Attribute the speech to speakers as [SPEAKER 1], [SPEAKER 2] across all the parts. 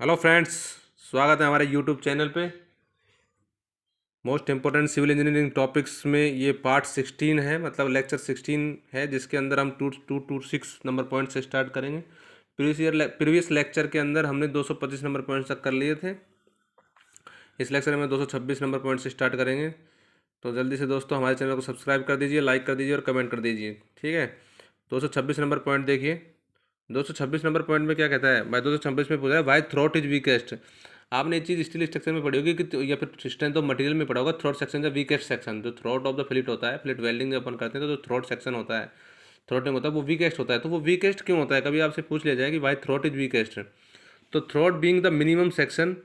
[SPEAKER 1] Hello friends, स्वागत है हमारे यूट्यूब चैनल पे। Most important civil engineering topics में ये पार्ट 16 है, मतलब लेक्चर 16 है, जिसके अंदर हम 226 नंबर पॉइंट से स्टार्ट करेंगे। प्रीवियस लेक्चर के अंदर हमने 225 नंबर पॉइंट्स तक कर लिए थे। इस लेक्चर में 226 नंबर पॉइंट से स्टार्ट करेंगे। तो जल्दी से दोस्तों हमारे चैनल को सब्सक्राइब कर दीजिए, लाइक कर दीजिए और कमेंट कर दीजिए। ठीक है, 226 नंबर पॉइंट देखिए। 226 नंबर पॉइंट में क्या कहता है भाई? 226 में पूछा है वाई थ्रोट इज वीकेस्ट। आपने ये चीज़ स्टील स्ट्रक्चर में पढ़ी होगी कि या फिर स्ट्रेंथ ऑफ मटेरियल में पढ़ा होगा। थ्रोट सेक्शन का वीकेस्ट सेक्शन, जो थ्रोट ऑफ द फ्लिट होता है, फ्लिट वेल्डिंग जब अपन करते हैं तो जो थ्रोट सेक्शन होता है, थ्रोटिंग होता है, वो वीकेस्ट होता है। तो वो वीकेस्ट क्यों होता है? कभी आपसे पूछ लिया जाए कि वाई थ्रोट इज वीकेस्ट। तो throat being the minimum section,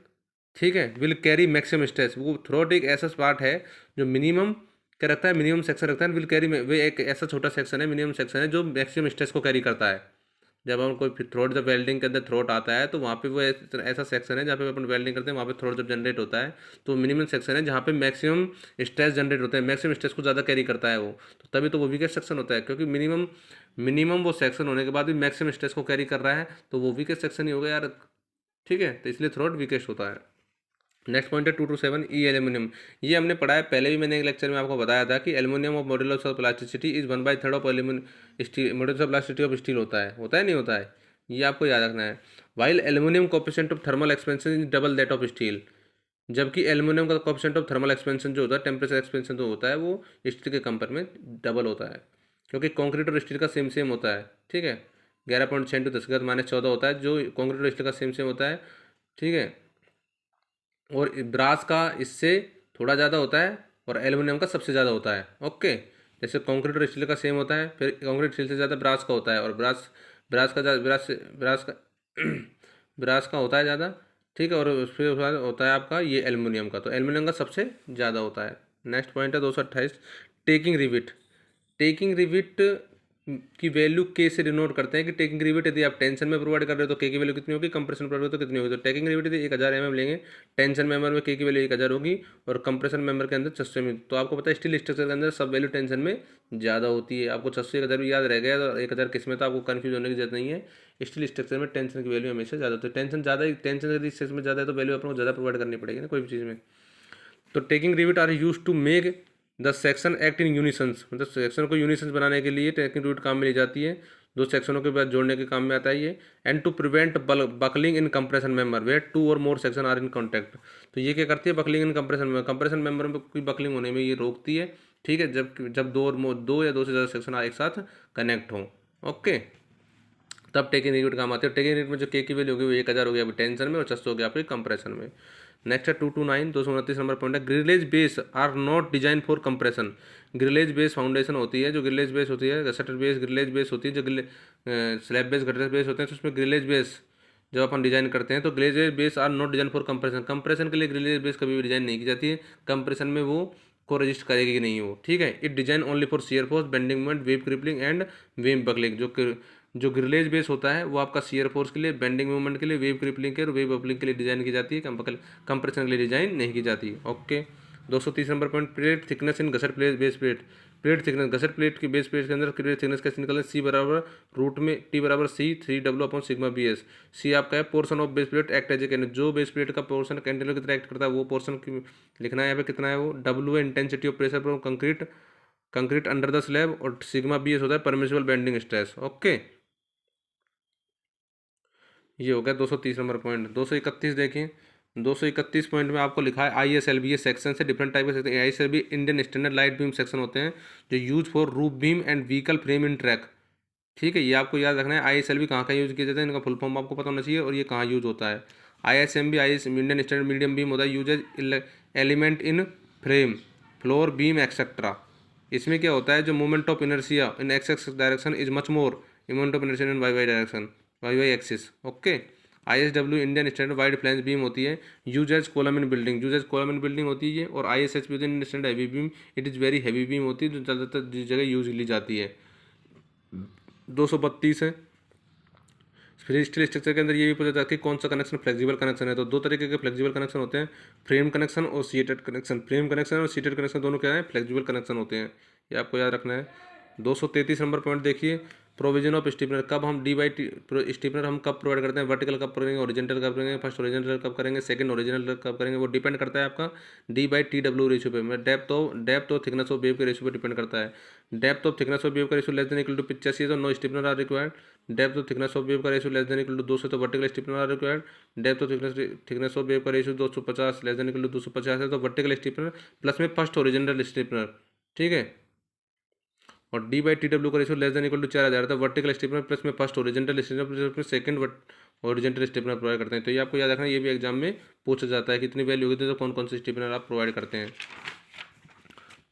[SPEAKER 1] ठीक है, विल कैरी मैक्सिमम स्ट्रेस। वो थ्रोट एक ऐसा पार्ट है जो मिनिमम क्या रखता है, मिनिमम सेक्शन रखता है। विल कैरी, वे एक ऐसा छोटा सेक्शन है, मिनिमम सेक्शन है, जो मैक्सिमम स्ट्रेस को कैरी करता है। जब हम कोई थ्रोट, जब वेल्डिंग के अंदर थ्रोट आता है तो वहाँ पे वो ऐसा सेक्शन है जहाँ पे अपन वेल्डिंग करते हैं, वहाँ पे थ्रोट जब जनरेट होता है तो मिनिमम सेक्शन है जहाँ पे मैक्सिमम स्ट्रेस जनरेट होते हैं, मैक्सिमम स्ट्रेस को ज़्यादा कैरी करता है वो। तो तभी तो वो वीकेस्ट सेक्शन होता है, क्योंकि मिनिमम मिनिमम वो सेक्शन होने के बाद भी मैक्सिमम स्ट्रेस को कैरी कर रहा है, तो वो वीकेस्ट सेक्शन ही होगा यार। ठीक है, तो इसलिए थ्रोट वीकेस्ट होता है। नेक्स्ट पॉइंट है 227 ई एल्यूमिनियम। ये हमने पढ़ा है पहले भी, मैंने एक लेक्चर में आपको बताया था कि aluminium of modulus of plasticity is 1/3 of aluminium steel, modulus of plasticity of steel होता है नहीं होता है, ये आपको याद रखना है। While aluminium coefficient of thermal expansion is double that of steel. जबकि एल्यूमिनियम का कोफिशिएंट ऑफ थर्मल एक्सपेंशन जो होता है, टेम्परेचर एक्सपेंशन जो होता है, वो स्टील के कंपेयर में डबल होता है, क्योंकि कॉन्क्रीट और स्टील का सेम सेम होता है। ठीक है, 11.6 × 10⁻14 होता है जो कॉन्क्रीट और स्टील का सेम सेम होता है। ठीक है, और ब्रास का इससे थोड़ा ज़्यादा होता है और एल्युमिनियम का सबसे ज़्यादा होता है। ओके, जैसे कंक्रीट और स्टील का सेम होता है, फिर कंक्रीट स्टील से ज़्यादा ब्रास का होता है, और ब्रास का ब्रास का ब्रास का होता है ज़्यादा। ठीक है, और फिर उसके बाद होता है आपका ये एल्युमिनियम का, तो एल्युमिनियम का सबसे ज़्यादा होता है। नेक्स्ट पॉइंट है 228 टेकिंग रिविट। टेकिंग रिविट की वैल्यू के से डिनोट करते हैं कि टेकिंग रिविट यदि आप टेंशन में प्रोवाइड कर रहे हो तो के की वैल्यू कितनी होगी, कंप्रेशन प्रोवाइड तो कितनी होगी। तो टेकिंग रिविट यदि 1000 mm लेंगे, टेंशन मेंबर में के की वैल्यू 1000 होगी और कंप्रेशन मेंबर के अंदर 600 में। तो आपको पता है स्टील स्ट्रक्चर के अंदर सब वैल्यू टेंशन में ज़्यादा होती है। आपको 600 1000 भी याद रह गया तो 1000 किस में, तो आपको कन्फ्यूज होने की जरूरत नहीं है। स्टील स्ट्रक्चर में टेंशन की वैल्यू हमेशा ज़्यादा होती है। टेंशन यदि स्ट्रेस में ज़्यादा है तो वैल्यू आपको ज़्यादा प्रोवाइड करनी पड़ेगी ना कोई भी चीज़ में। तो taking rivet are used to make the section act in unisons, मतलब सेक्शन को यूनिसन्स बनाने के लिए टेकिंग रिविट काम में ली जाती है। दो सेक्शनों के बाद जोड़ने के काम में आता है ये। And to prevent buckling in compression member where 2 और more section are in contact. तो ये क्या करती है? बकलिंग इन कंप्रेशन मेंबर में कोई बकलिंग होने में ये रोकती है। ठीक है, जब जब दो या दो से ज़्यादा सेक्शन एक साथ कनेक्ट हों। ओके, तब टेकिंग रिविट काम आती है। टेकिंग रिविट में जो के की वैल्यू होगी वो 1000 हो गया अभी टेंशन में और 600 हो गया आपके कंप्रेशन में। नेक्स्ट है 229 229 नंबर पॉइंट है grillage base are not design for compression. Grillage base foundation होती है, जो ग्रिलेज बेस होती है, गसटर बेस ग्रिलेज बेस होती है, जो स्लैब बेस गटर बेस होते हैं, तो उसमें ग्रिलेज बेस जब अपन डिजाइन करते हैं तो grillage base are not design for compression. Compression के लिए ग्रिलेज बेस कभी भी डिजाइन नहीं की जाती है। कंप्रेशन में वो को रजिस्ट करेगी नहीं वो। ठीक है, it design only for shear force, bending moment, wave crippling and wave buckling. जो ग्रिलेज बेस होता है वो आपका शियर फोर्स के लिए, बेंडिंग मूवमेंट के लिए, वेव क्रिपलिंग के और वेव बबलिंग के लिए डिजाइन की जाती है। कंप्रेशन के लिए डिजाइन नहीं की जाती। Okay, 230 number point plate thickness in gusset plate base plate. Plate thickness, gusset plate की बेस प्लेट के अंदर प्लेट थिकनेस कैसे निकलता है? सी बराबर रूट में टी बराबर सी 3W/σ/bs। सी आपका है portion of base plate act as a cantilever. जो बेस प्लेट का पोर्शन कैंटिलीवर की तरह एक्ट करता है वो पोर्शन लिखना है यहाँ पे कितना है वो। W है intensity of pressure from concrete under the slab, और σ/bs होता है परमिसिबल बेंडिंग स्ट्रेस। ओके, ये हो गया 230 नंबर पॉइंट। 231 देखिए, 231 पॉइंट में आपको लिखा है ISLB सेक्शन से डिफरेंट टाइप के section. ISLB Indian standard light beam section होते हैं जो use for roof beam and vehicle frame in track. ठीक है, ये आपको याद रखना है। ISLB कहाँ का यूज किया जाता है, इनका फुल फॉर्म आपको पता होना चाहिए और ये कहाँ यूज होता है। ISMB Indian standard medium beam होता है, uses element in frame, floor beam etcetera. इसमें क्या होता है, जो movement of inertia in X X direction is much more movement of inertia in Y Y direction, Y Y axis. Okay, ISW Indian standard wide flange beam होती है, use as column in building, होती है। और ISHB Indian standard heavy beam, it is very heavy beam होती है जो ज़्यादातर जिस जगह यूज ली जाती है। 232 है। फिर स्टील स्ट्रक्चर के अंदर ये भी पूछा जाता है कि कौन सा कनेक्शन फ्लेक्सिबल कनेक्शन है। तो दो तरीके के फ्लेक्सिबल कनेक्शन होते हैं, फ्रेम कनेक्शन और सीटेड कनेक्शन। फ्रेम कनेक्शन और सीटेड कनेक्शन दोनों क्या है? फ्लेक्सिबल कनेक्शन होते हैं, ये आपको याद रखना है। 233 नंबर पॉइंट देखिए, प्रोविजन ऑफ स्टीपनर, कब हम डी बाई टी स्टीपनर हम कब प्रोवाइड करते हैं, वर्टिकल कब करेंगे, ओरिजेंटल कब करेंगे, फर्स्ट ओरिजेंटल कब करेंगे, सेकंड ओरिजिनल कब करेंगे, वो डिपेंड करता है आपका D by T W ratio पे, मतलब डेप्थ और थिकनेस ऑफ वेव के रेशियो पे डिपेंड करता है। Depth of thickness of web का ratio less than equal to 85 तो no stiffener are required. Depth of thickness of web का ratio less than equal to 200 तो vertical stiffener are required. Depth of thickness of web का ratio 250 less than equal to 250 है तो vertical stiffener plus में first original stiffener, ठीक है। और D by T W का ratio less than equal to 4000 था, वर्टिकल स्टीपनर प्लस में फर्स्ट ओरिजेंटल स्टीपनर प्लस में सेकंड ओरिजेंटल स्टीपनर प्रोवाइड करते हैं। तो ये आपको याद रखना, ये भी एग्जाम में पूछा जाता है कितनी वैल्यू होगी तो कौन कौन सी स्टीपनर आप प्रोवाइड करते हैं।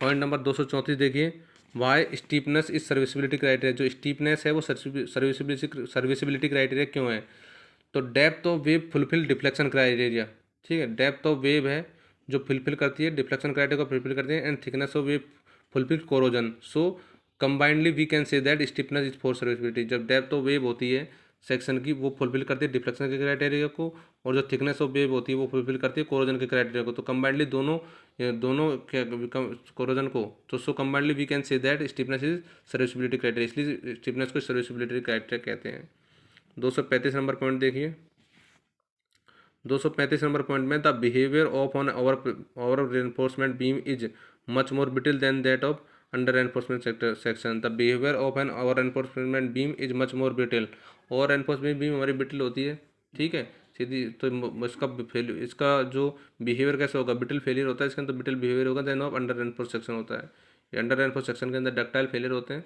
[SPEAKER 1] पॉइंट नंबर 234 देखिए, why stiffness is serviceability criteria, जो स्टीपनेस है वो सर्विसिबिलिटी क्राइटेरिया क्यों है। तो depth of web fulfil deflection criteria, ठीक है, डेप्थ ऑफ वेव है जो फुलफिल करती है डिफ्लेक्शन क्राइटेरिया को फुलफिल करती है, and thickness of web fulfil corrosion, so combinedly we can say that stiffness is for serviceability. जब डेप्थ ऑफ वेव होती है सेक्शन की वो फुलफिल करती है डिफ्लेक्शन के क्राइटेरिया को, और जो थिकनेस ऑफ वेव होती है वो फुलफिल करती है कोरोजन के क्राइटेरिया को, तो कंबाइंडली दोनों कोरोजन को, तो so combinedly we can say that stiffness is serviceability criteria, इसलिए स्टीपनेस को सर्विसिबिलिटी क्राइटेरिया कहते हैं। 235 नंबर पॉइंट देखिए, 235 नंबर पॉइंट में the behaviour of on over reinforcement beam is much more brittle than that of under reinforcement section. The behaviour of an over reinforcement beam is much more brittle, over reinforcement beam हमारी brittle होती है, ठीक है, सीधी, तो इसका जो behaviour कैसे होगा, ब्रिटल फेलियर होता है इसके अंदर, ब्रिटल बिहेवियर होगा than of under reinforce section होता है। ये अंडर रेनफोर्स सेक्शन के अंदर डक्टाइल फेलियर होते हैं,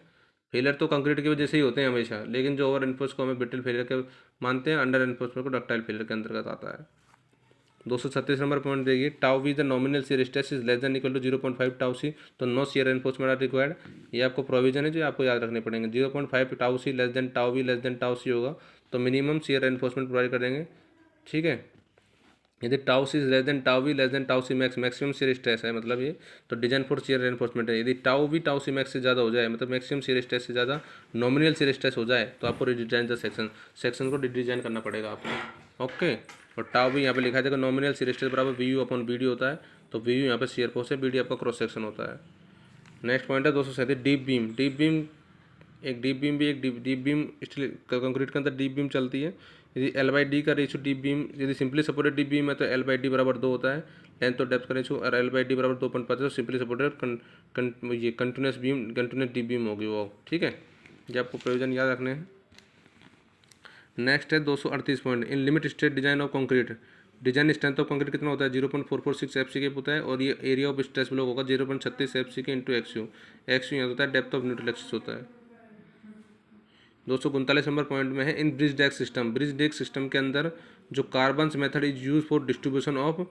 [SPEAKER 1] फेलियर तो कंक्रीट की वजह से ही होते हैं हमेशा, लेकिन जो ओवर एनफोर्स को हमें ब्रिटल फेलियर के मानते हैं, अंडर एनफोर्समेंट को डक्टाइल फेलियर के अंतर्गत आता है। 236 नंबर पॉइंट देखिए, tau V the nominal shear stress is less than equal to 0.5 tau C, तो no shear enforcement are required. ये आपको प्रोविजन है जो आपको याद रखने पड़ेंगे। 0.5 tau C less than tau V less than tau C होगा तो मिनिमम शियर एनफोर्समेंट प्रोवाइड करेंगे, ठीक है। यदि tau C less than tau V less than tau सी मैक्स, मैक्सिमम शियर स्ट्रेस है मतलब ये, तो डिजाइन फॉर शियर एनफोर्समेंट है। यदि टाउ वी टाउ सी मैक्स से ज़्यादा हो जाए, मतलब मैक्सिमम शियर स्ट्रेस से ज़्यादा नॉमिनल शियर स्ट्रेस हो जाए, तो आपको रिडिजाइन द सेक्शन को रिडिजाइन करना पड़ेगा आपको, ओके। और टाउ भी यहाँ पे लिखा है, देखो नॉमिनल शियर स्ट्रेस बराबर v u upon b d होता है, तो वी यू यहाँ पे शियर फोर्स है, बी डी आपका क्रॉस सेक्शन होता है। नेक्स्ट पॉइंट है 237, डीप बीम। डीप बीम एक डीप बीम भी एक डीप बीम स्टील कंक्रीट के अंदर डीप बीम चलती है। यदि एल बाई डी का रेशियो डीप बीम, यदि सिंपली सपोर्टेड डीप बीम है तो एल बाई डी बराबर 2 होता है, लेंथ और डेप्थ का रेशियो, और एल बाई डी बराबर 2.5 है तो सिंपली सपोर्टेड ये कंटिन्यूस डीप बीम होगी वो, ठीक है। ये आपको प्रोविजन याद रखने हैं। नेक्स्ट है 238 point, in limit state design of concrete, design strength of concrete कितना होता है, 0.446 एफ सी के होता है, और ये एरिया ऑफ स्ट्रेस ब्लॉक होगा 0.36 एफ सी के इंटू एक्स यू यहाँ होता है, डेप्थ ऑफ न्यूट्रल एक्सिस होता है। 239 नंबर पॉइंट में है, in bridge deck system, bridge deck system के अंदर जो Courbon's method is used for distribution of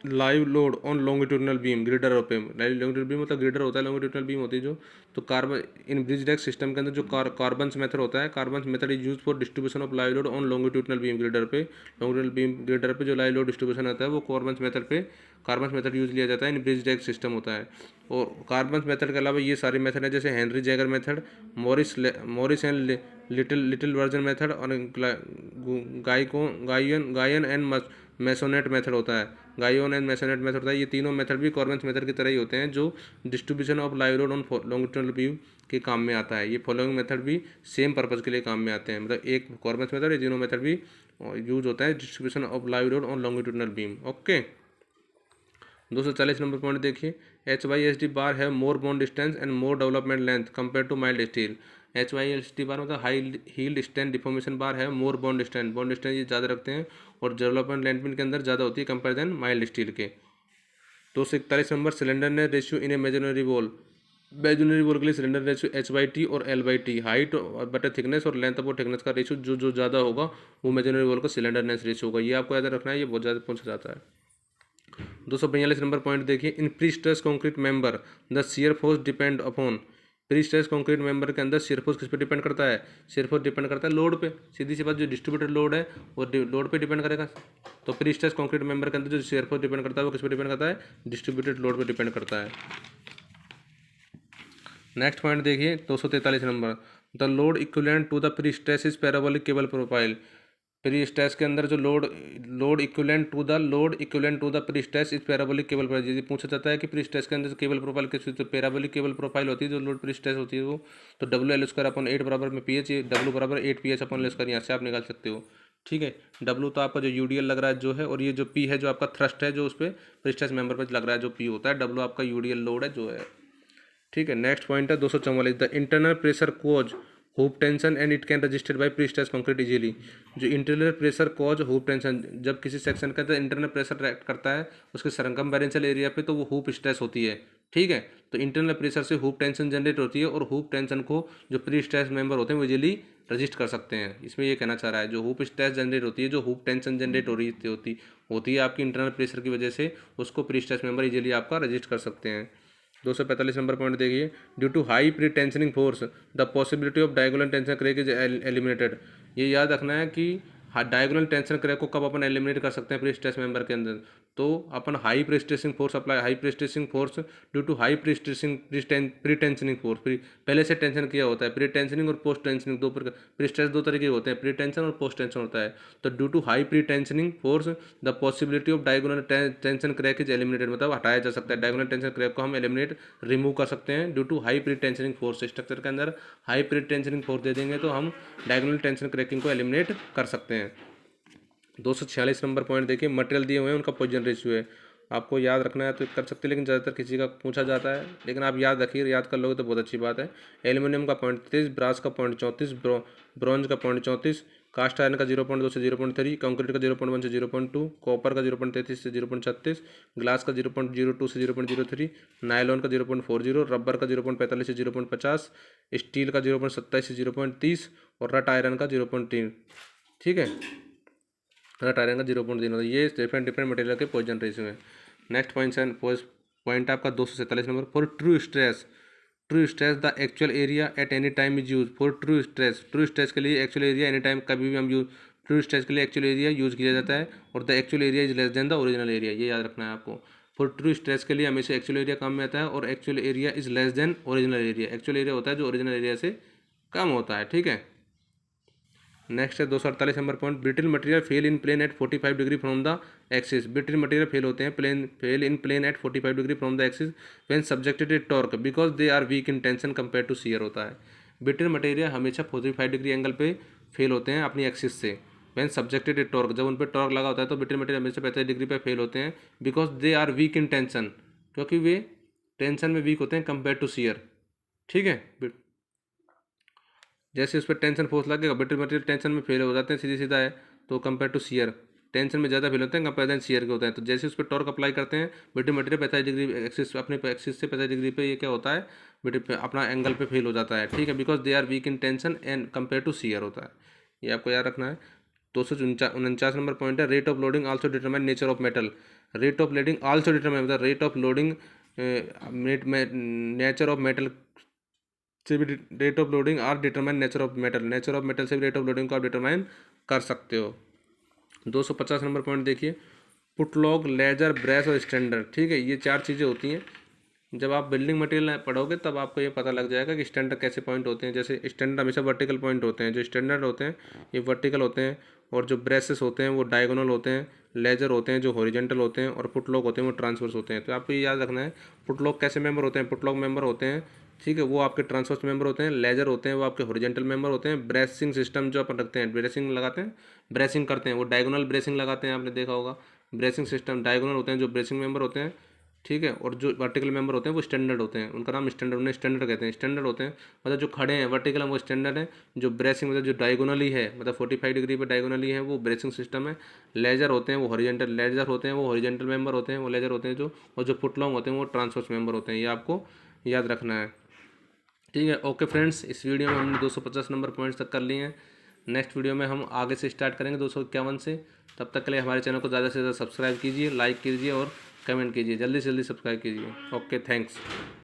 [SPEAKER 1] live load on longitudinal beam girder of M, longitudinal beam मतलब ग्रिडर होता है, लॉन्गिट्यूडनल बीम होती है जो, तो Courbon in bridge deck system के अंदर जो कार्बन्स मेथड होता है, Courbon's method is used for distribution of live load on longitudinal beam girder पे, लॉन्गिट्यूडनल बीम ग्रिडर पे जो लाइव लोड डिस्ट्रीब्यूशन होता है वो कार्बन्स मेथड यूज लिया जाता है, इन ब्रिज डेक सिस्टम होता है। और कार्बन्स मेथड के अलावा ये सारे मेथड है जैसे Henry Jaeger method, Morris and little version method, और गायन एंड मेसोनेट मेथड होता है, गायोन एंड मेसोनेट मेथड होता है। ये तीनों मेथड भी कॉर्बन्स मेथड की तरह ही होते हैं जो distribution of live load on longitudinal beam के काम में आता है। ये फॉलोइंग मेथड भी सेम पर्पज के लिए काम में आते हैं, मतलब एक कॉर्बन्स मेथड, ये तीनों मेथड भी यूज होता है distribution of live load on longitudinal beam, okay. 240 number point देखिए, HYSD बार है more bond distance and more development length compare to mild steel. HYSD bar मतलब high yield strength deformation bar है, more bond distance ये ज़्यादा रखते हैं, और development length भी इनके अंदर ज़्यादा होती है कंपेयर देन माइल्ड स्टील के। 241 नंबर, सिलेंडर ने ratio in A masonry wall, masonry wall के लिए सिलेंडर रेशियो H/T और L/T, हाइट बटे थिकनेस और लेंथ और थिकनेस का रेशियो जो ज़्यादा होगा वो मेजनरी वॉल का सिलेंडरनेस रेशियो होगा। ये आपको याद रखना है, ये बहुत ज़्यादा पूछा जाता है। 242 नंबर पॉइंट देखिए, इन pre stress concrete member the shear force depend upon, pre stress concrete member के अंदर शियर फोर्स किस पे डिपेंड करता है, शियर फोर्स डिपेंड करता है लोड पे, सीधी सी बात, जो डिस्ट्रीब्यूटेड लोड है वो लोड पे डिपेंड करेगा। तो प्री स्ट्रेस कंक्रीट मेंबर के अंदर जो शियर फोर्स डिपेंड करता है वो किस पे डिपेंड करता है, डिस्ट्रीब्यूटेड लोड पे डिपेंड करता है। नेक्स्ट पॉइंट देखिए 243 number, the load equivalent to the prestress is parabolic cable profile, prestress के अंदर जो load equivalent to the prestress is parabolic cable profile. यदि पूछा जाता है कि प्री स्ट्रेस के अंदर जो केबल प्रोफाइल किस तो पैराबोलिक केबल प्रोफाइल होती है जो लोड प्री स्ट्रेस होती है वो, तो डब्ल्यू एल स्क्वायर अपन 8 बराबर में पी एच, डब्ल्यू बराबर 8 पी एच अपन एल स्क्वायर यहाँ से आप निकाल सकते हो। ठीक है, डब्ल्यू तो आपका जो यूडीएल लग रहा है जो है, और ये जो पी है जो आपका थ्रस्ट है जो उस पर प्री स्ट्रेस मेंबर पर लग रहा है जो पी होता है, डब्ल्यू आपका यूडीएल लोड है जो है। ठीक है, नेक्स्ट पॉइंट है 244, the internal pressure cause hoop tension and it can registered by pre stress concrete easily. जो internal pressure cause hoop tension, जब किसी सेक्शन का इंटरनल प्रेशर एक्ट करता है उसके सरकमफेरेंशियल एरिया पे तो वो हुप स्ट्रेस होती है। ठीक है, तो इंटरनल प्रेशर से हुप टेंशन जनरेट होती है और हुप टेंशन को जो प्री स्ट्रेस मेंबर होते हैं वो इजीली रजिस्ट कर सकते हैं। इसमें ये कहना चाह रहा है जो हुप स्ट्रेस जनरेट होती है, जो हुप टेंशन जनरेट हो रही होती है आपकी इंटरनल प्रेशर की वजह से, उसको प्री स्ट्रेस मेंबर इजीली आपका रजिस्ट कर सकते हैं। 245 नंबर पॉइंट देखिए, due to high pre tensioning force the possibility of diagonal tension crack is eliminated. ये याद रखना है कि डायगोनल टेंशन क्रैक को कब अपन एलिमिनेट कर सकते हैं प्री स्ट्रेस मेंबर के अंदर, तो अपन high pre stressing force apply, high pre stressing force due to high pre stressing pre tensioning force, पहले से टेंशन किया होता है। प्री टेंशनिंग और पोस्ट टेंशनिंग दो प्रकार, प्री स्ट्रेस दो तरीके होते हैं, प्री टेंशन और पोस्ट टेंशन होता है। तो due to high pre tensioning force the possibility of diagonal tension crack is eliminated, मतलब हटाया जा सकता है, डायगोनल टेंशन क्रैक को हम एलिमिनेट रिमूव कर सकते हैं due to high pre tensioning force. Structure के अंदर हाई प्री टेंशनिंग फोर्स दे देंगे तो हम डायगोनल टेंशन क्रैकिंग को एलिमिनेट कर सकते हैं। 246 नंबर पॉइंट देखिए, मटेरियल दिए हुए हैं उनका पोजीशन रेशियो है, आपको याद रखना है तो कर सकते हैं, लेकिन ज़्यादातर किसी का पूछा जाता है, लेकिन आप याद रखिए, याद कर लोगे तो बहुत अच्छी बात है। एल्यूमिनियम का 0.33, ब्रास का 0.34, ब्रॉन्ज का 0.34, कास्ट आयरन का 0.2 से 0.3, कंक्रीट का 0.1 से 0.2, कॉपर का 0.33 से 0.36, ग्लास का 0.02 से 0.03, नायलॉन का 0.40, रबर का 0.45 से 0.50, स्टील का 0.27 से 0.30 और रट आयरन का 0.3। ठीक है, रट आयरन का 0.3 होता है। ये डिफरेंट मटेरियल के पोजीशन रेशियो है। नेक्स्ट पॉइंट आपका 247 number, for true stress the actual area at any time is used. For true stress के लिए एक्चुअल एरिया एनी टाइम कभी भी हम यूज, ट्रू स्ट्रेस के लिए एक्चुअल एरिया यूज किया जाता है और the actual area is less then the original area, ये याद रखना है आपको। फॉर ट्रू स्ट्रेस के लिए हमेशा एक्चुअल एरिया कम में आता है और actual area is less then original area, actual area होता है जो ओरिजिनल एरिया से कम होता है। ठीक है, नेक्स्ट है 248 number point, brittle material fail in plane at 45 degree from the axis. Brittle material fail होते हैं fail in plane at 45 degree from the axis when subjected to torque because they are weak in tension compared to shear होता है। Brittle material हमेशा 45 degree angle पे fail होते हैं अपनी axis से, व्हेन सब्जेक्टेड टू टॉर्क, जब उन पर टॉर्क लगा होता है तो ब्रिटिल मटेरियल हमेशा 45 डिग्री पे फेल होते हैं, because they are weak in tension, क्योंकि वे टेंशन में वीक होते हैं कंपेयर टू शियर। ठीक है, जैसे उस पर टेंशन फोर्स लगेगा, ब्रिटिल मटेरियल टेंशन में फेल हो जाते हैं, सीधी सीधा है, तो कंपेयर टू शियर टेंशन में ज़्यादा फेल होते हैं कंपेयर देन शियर के होते हैं। तो जैसे उस पर टॉर्क अप्लाई करते हैं, ब्रिटिल मटेरियल 45 डिग्री एक्सिस, अपने एक्सिस से 45 डिग्री पे ये क्या होता है, ब्रिटिल अपना एंगल पे फेल हो जाता है। ठीक है, because they are weak in tension and compare to shear होता है, ये आपको याद रखना है। 249 नंबर पॉइंट है, rate of loading also determine nature of metal. Rate of loading also determine, मतलब rate of loading nature of metal से भी, rate of loading are determine nature of metal से भी रेट ऑफ लोडिंग को आप determine कर सकते हो। 250 नंबर पॉइंट देखिए, पुटलॉक, लेजर, ब्रेस और स्टैंडर्ड। ठीक है, ये चार चीज़ें होती हैं, जब आप बिल्डिंग मटेरियल पढ़ोगे तब आपको ये पता लग जाएगा कि स्टैंडर्ड कैसे पॉइंट होते हैं। जैसे स्टैंडर्ड हमेशा वर्टिकल पॉइंट होते हैं, जो स्टैंडर्ड होते हैं ये वर्टिकल होते हैं, और जो ब्रेसेस होते हैं वो डायगोनल होते हैं, लेजर होते हैं जो हॉरिजेंटल होते हैं, और पुटलॉक होते हैं वो ट्रांसवर्स होते हैं। तो आपको ये याद रखना है, पुटलॉक कैसे मेंबर होते हैं, पुटलॉक मेंबर होते हैं, ठीक है, वो आपके ट्रांसवर्स मेंबर होते हैं, लेजर होते हैं वो आपके हॉरिजेंटल मेंबर होते हैं, ब्रेसिंग सिस्टम जो अपन रखते हैं, ब्रेसिंग लगाते हैं, ब्रेसिंग करते हैं, वो डायगोनल ब्रेसिंग लगाते हैं, आपने देखा होगा। ब्रेसिंग सिस्टम डायगोनल होते हैं जो ब्रेसिंग मेंबर होते हैं, ठीक है, और जो वर्टिकल मेंबर होते हैं वो स्टैंडर्ड होते हैं, उनका नाम स्टैंडर्ड, उन्हें स्टैंडर्ड कहते हैं। स्टैंडर्ड होते हैं मतलब जो खड़े हैं वर्टिकल है वो स्टैंडर्ड है, जो ब्रेसिंग मतलब जो डायगोनली है, मतलब 45 डिग्री पे डायगोनली है वो ब्रेसिंग सिस्टम है। लेजर होते हैं वो हॉरिजेंटल, लेजर होते हैं वो हॉरिजेंटल मेंबर होते हैं, वो लेजर होते हैं जो, और जो फुटलॉन्ग होते हैं वो ट्रांसवर्स मेंबर होते हैं, ये आपको याद रखना है। ठीक है, ओके फ्रेंड्स, इस वीडियो में हमने 250 नंबर पॉइंट्स तक कर लिए हैं। नेक्स्ट वीडियो में हम आगे से स्टार्ट करेंगे 251 से। तब तक के लिए हमारे चैनल को ज़्यादा से ज़्यादा सब्सक्राइब कीजिए, लाइक कीजिए और कमेंट कीजिए, जल्दी से जल्दी सब्सक्राइब कीजिए। Okay, thanks.